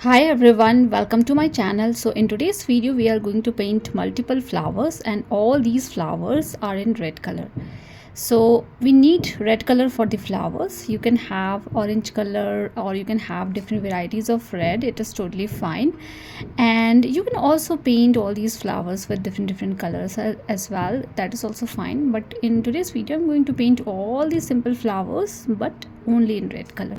Hi everyone, welcome to my channel. So in today's video we are going to paint multiple flowers and all these flowers are in red color. So we need red color for the flowers. You can have orange color or you can have different varieties of red. It is totally fine. And you can also paint all these flowers with different colors as well. That is also fine. But in today's video I'm going to paint all these simple flowers but only in red color.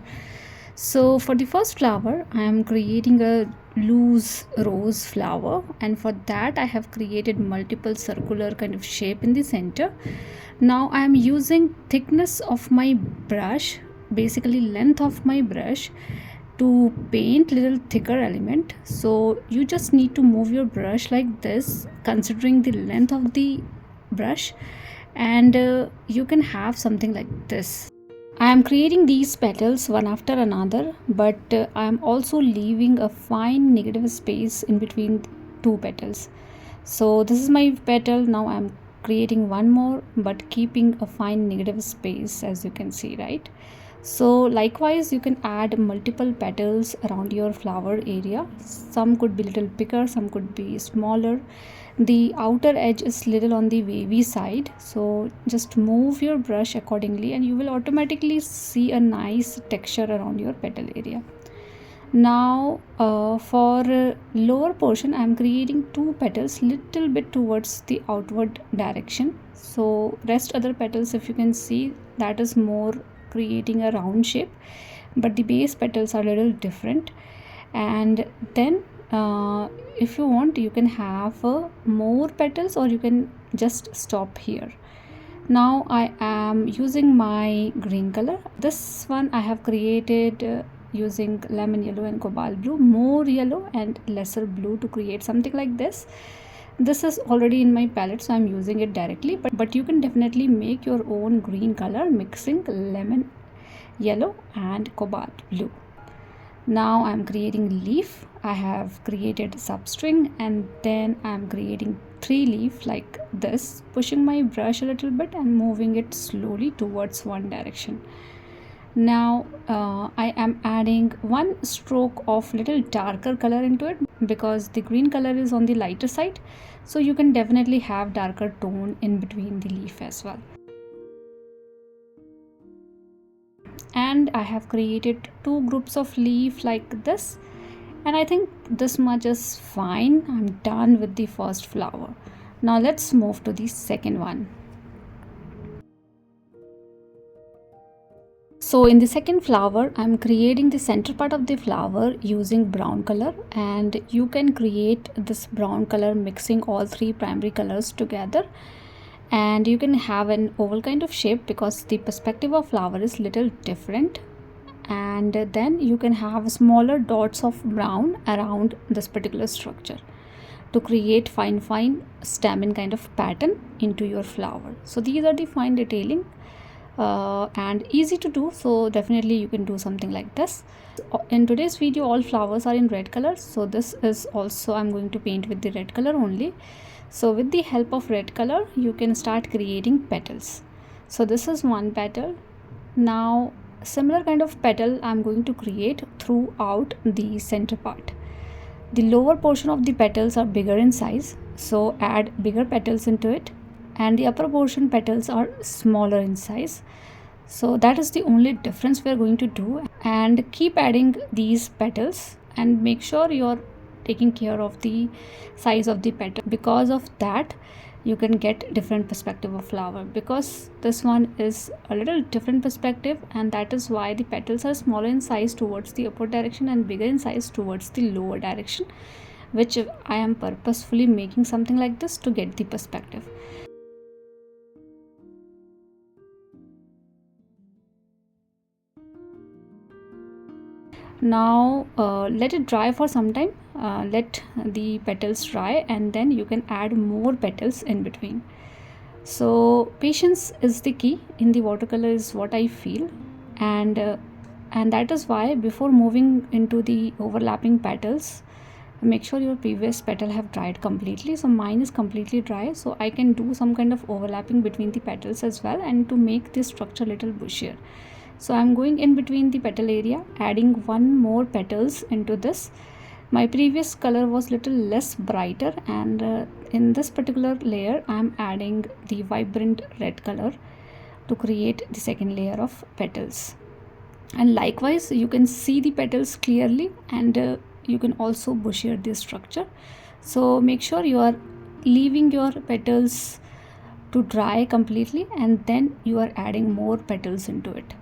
So for the first flower I am creating a loose rose flower, and for that I have created multiple circular kind of shape in the center. Now I am using thickness of my brush, basically length of my brush, to paint little thicker element. So you just need to move your brush like this considering the length of the brush, and you can have something like this. I am creating these petals one after another, but I am also leaving a fine negative space in between two petals. So this is my petal. Now I am creating one more but keeping a fine negative space, as you can see, right? So likewise you can add multiple petals around your flower area. Some could be little bigger, some could be smaller. The outer edge is little on the wavy side, so just move your brush accordingly and you will automatically see a nice texture around your petal area. Now for lower portion I am creating two petals little bit towards the outward direction. So rest other petals, if you can see, that is more creating a round shape, but the base petals are little different. And then if you want you can have more petals or you can just stop here. Now I am using my green color. This one I have created using lemon yellow and cobalt blue, more yellow and lesser blue to create something like this. This is already in my palette, so I'm using it directly, but you can definitely make your own green color mixing lemon yellow and cobalt blue. Now I'm creating leaf. I have created substring and then I'm creating three leaf like this, pushing my brush a little bit and moving it slowly towards one direction. Now I am adding one stroke of little darker color into it because the green color is on the lighter side, so you can definitely have darker tone in between the leaf as well. And I have created two groups of leaf like this, and I think this much is fine. I'm done with the first flower. Now let's move to the second one. So in the second flower I'm creating the center part of the flower using brown color, and you can create this brown color mixing all three primary colors together, and you can have an oval kind of shape because the perspective of flower is little different. And then you can have smaller dots of brown around this particular structure to create fine stamen kind of pattern into your flower. So these are the fine detailing and easy to do, so definitely you can do something like this. In today's video all flowers are in red color, so this is also I'm going to paint with the red color only. So with the help of red color you can start creating petals. So this is one petal. Now similar kind of petal I'm going to create throughout the center part. The lower portion of the petals are bigger in size, so add bigger petals into it, and the upper portion petals are smaller in size. So that is the only difference we are going to do, and keep adding these petals and make sure you're taking care of the size of the petal. Because of that you can get different perspective of flower, because this one is a little different perspective, and that is why the petals are smaller in size towards the upper direction and bigger in size towards the lower direction, which I am purposefully making something like this to get the perspective. Now let it dry for some time. Let the petals dry and then you can add more petals in between. So patience is the key in the watercolor is what I feel, and that is why before moving into the overlapping petals, make sure your previous petal have dried completely. So mine is completely dry, so I can do some kind of overlapping between the petals as well, and to make this structure little bushier. So I'm going in between the petal area, adding one more petals into this. My previous color was little less brighter, and in this particular layer I'm adding the vibrant red color to create the second layer of petals. And likewise you can see the petals clearly, and you can also bushier the structure. So make sure you are leaving your petals to dry completely, and then you are adding more petals into it.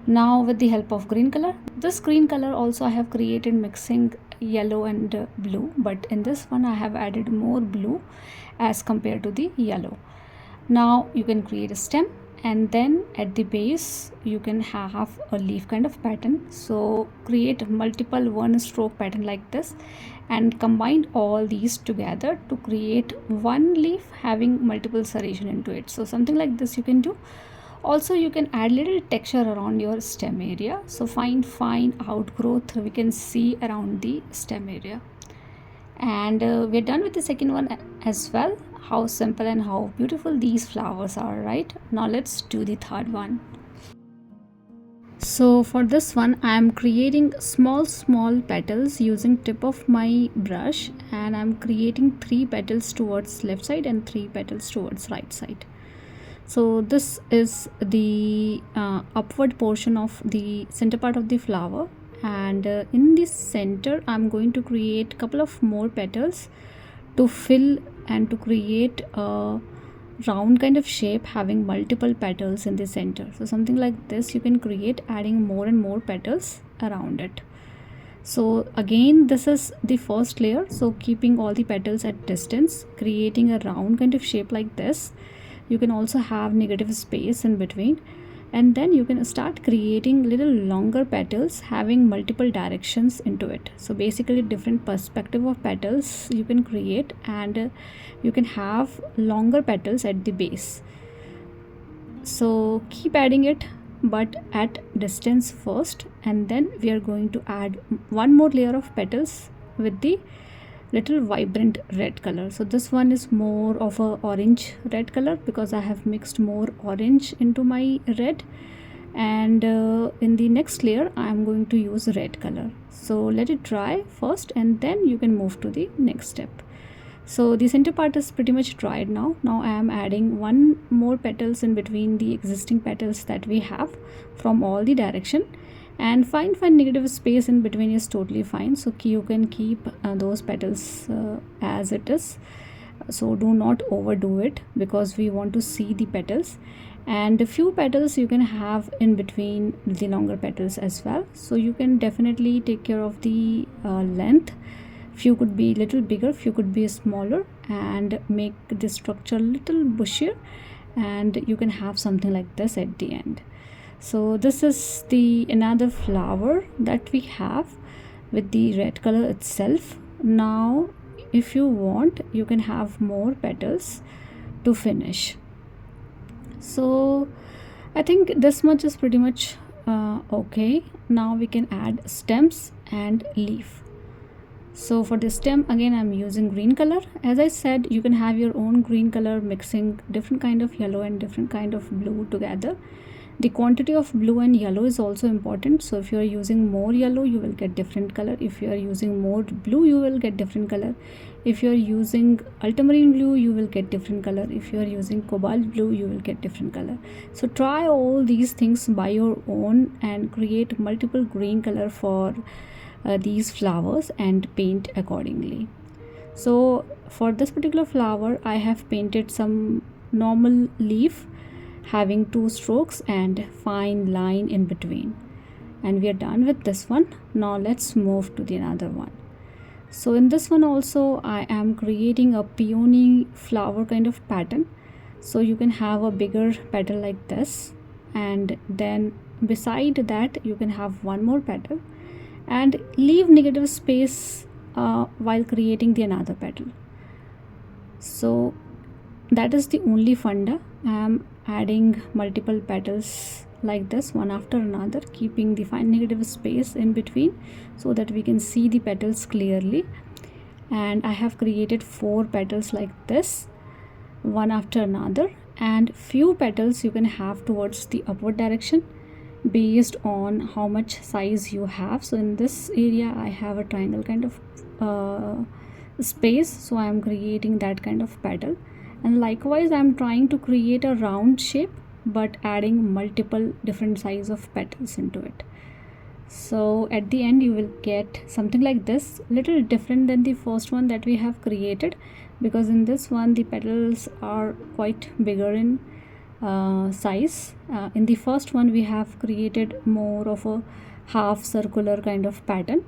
Now with the help of green color, this green color also I have created mixing yellow and blue, but in this one I have added more blue as compared to the yellow. Now you can create a stem, and then at the base you can have a leaf kind of pattern. So create multiple one stroke pattern like this and combine all these together to create one leaf having multiple serration into it. So something like this you can do. Also you can add little texture around your stem area, so fine outgrowth we can see around the stem area. And we're done with the second one as well. How simple and how beautiful these flowers are, right? Now let's do the third one. So for this one I am creating small petals using tip of my brush, and I'm creating 3 petals towards left side and 3 petals towards right side. So this is the upward portion of the center part of the flower, and in the center I'm going to create a couple of more petals to fill and to create a round kind of shape having multiple petals in the center. So something like this you can create, adding more and more petals around it. So again this is the first layer, so keeping all the petals at distance, creating a round kind of shape like this. You can also have negative space in between, and then you can start creating little longer petals having multiple directions into it. So basically different perspective of petals you can create, and you can have longer petals at the base. So keep adding it, but at distance first, and then we are going to add one more layer of petals with the little vibrant red color. So this one is more of a orange red color because I have mixed more orange into my red, and in the next layer I am going to use red color. So let it dry first, and then you can move to the next step. So the center part is pretty much dried now. Now I am adding one more petals in between the existing petals that we have from all the direction, and find negative space in between is totally fine. So you can keep those petals as it is, so do not overdo it because we want to see the petals. And a few petals you can have in between the longer petals as well, so you can definitely take care of the length. Few could be little bigger, few could be smaller, and make the structure little bushier, and you can have something like this at the end. So this is the another flower that we have with the red color itself. Now if you want you can have more petals to finish. So I think this much is pretty much okay. Now we can add stems and leaf. So for the stem again I'm using green color. As I said, you can have your own green color mixing different kind of yellow and different kind of blue together. The quantity of blue and yellow is also important. So if you are using more yellow you will get different color, if you are using more blue you will get different color, if you are using ultramarine blue you will get different color, if you are using cobalt blue you will get different color. So try all these things by your own and create multiple green color for these flowers and paint accordingly. So for this particular flower I have painted some normal leaf having 2 strokes and fine line in between, and we are done with this one. Now let's move to the another one. So in this one also I am creating a peony flower kind of pattern. So you can have a bigger petal like this, and then beside that you can have one more petal and leave negative space while creating the another petal. So that is the only funda. I am adding multiple petals like this one after another, keeping the fine negative space in between so that we can see the petals clearly. and I have created 4 petals like this, one after another, and few petals you can have towards the upward direction based on how much size you have. So in this area I have a triangle kind of space, so I am creating that kind of petal. And likewise I am trying to create a round shape but adding multiple different size of petals into it. So at the end you will get something like this, little different than the first one that we have created, because in this one the petals are quite bigger in size. In the first one we have created more of a half circular kind of pattern.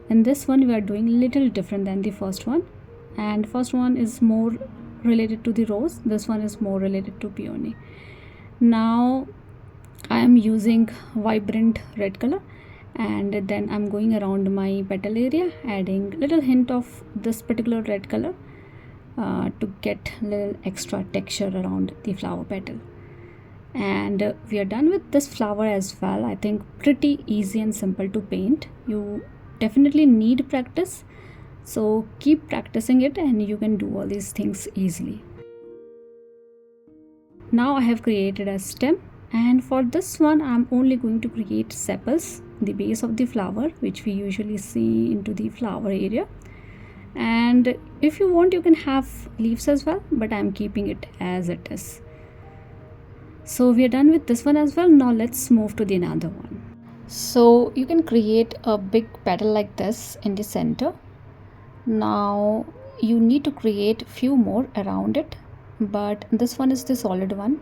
In this one we are doing little different than the first one, and first one is more related to the rose, this one is more related to peony. Now I am using vibrant red color, and then I'm going around my petal area adding little hint of this particular red color to get little extra texture around the flower petal. And we are done with this flower as well. I think pretty easy and simple to paint. You definitely need practice, so keep practicing it and you can do all these things easily. Now I have created a stem, and for this one I'm only going to create sepals, the base of the flower, which we usually see into the flower area. And if you want you can have leaves as well, but I'm keeping it as it is. So we are done with this one as well. Now let's move to the another one. So you can create a big petal like this in the center. Now you need to create few more around it, but this one is the solid one,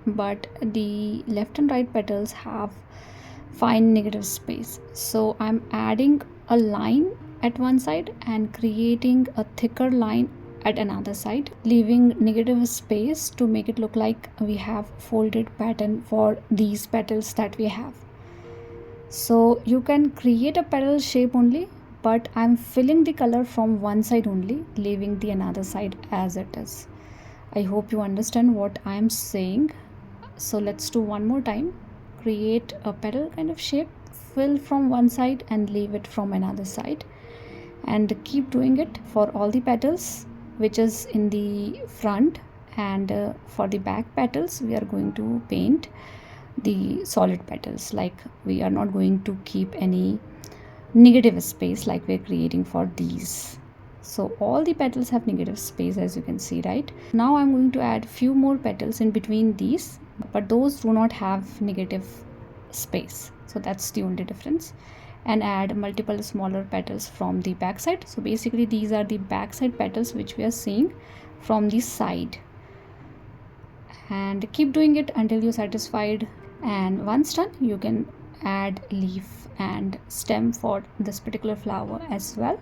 but the left and right petals have fine negative space. So I'm adding a line at one side and creating a thicker line at another side, leaving negative space to make it look like we have folded pattern for these petals that we have. So you can create a petal shape only, but I'm filling the color from one side only, leaving the another side as it is. I hope you understand what I'm saying. So let's do one more time. Create a petal kind of shape, fill from one side and leave it from another side, and keep doing it for all the petals which is in the front. And for the back petals we are going to paint the solid petals, like we are not going to keep any negative space like we're creating for these. So all the petals have negative space, as you can see, right? Now I'm going to add few more petals in between these, but those do not have negative space, so that's the only difference. And add multiple smaller petals from the back side. So basically these are the back side petals which we are seeing from the side, and keep doing it until you're satisfied. And once done you can add leaf and stem for this particular flower as well.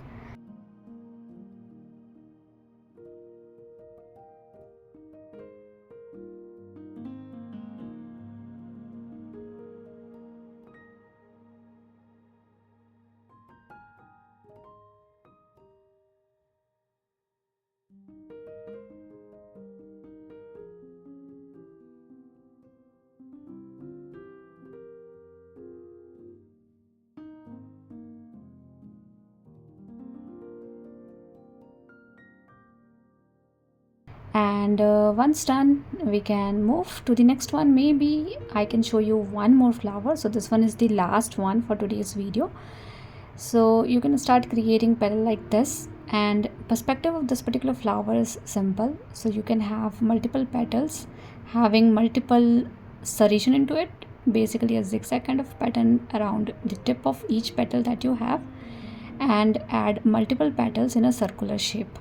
And once done we can move to the next one. Maybe I can show you one more flower. So this one is the last one for today's video. So you can start creating petal like this, and perspective of this particular flower is simple. So you can have multiple petals having multiple serration into it, basically a zigzag kind of pattern around the tip of each petal that you have, and add multiple petals in a circular shape.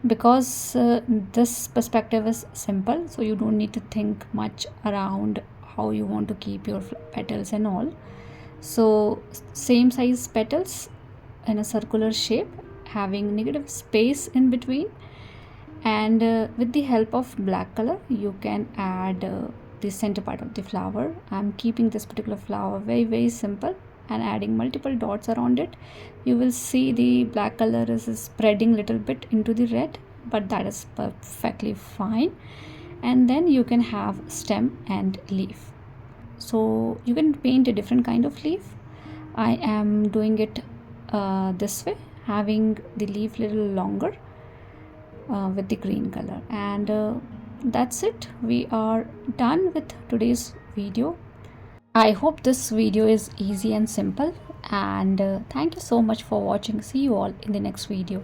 Because this perspective is simple, so you don't need to think much around how you want to keep your petals and all. So same size petals in a circular shape having negative space in between, and with the help of black color you can add the center part of the flower. I'm keeping this particular flower very simple and adding multiple dots around it. You will see the black color is spreading little bit into the red, but that is perfectly fine. And then you can have stem and leaf. So you can paint a different kind of leaf. I am doing it this way, having the leaf little longer with the green color. And that's it, we are done with today's video. I hope this video is easy and simple, and thank you so much for watching. See you all in the next video.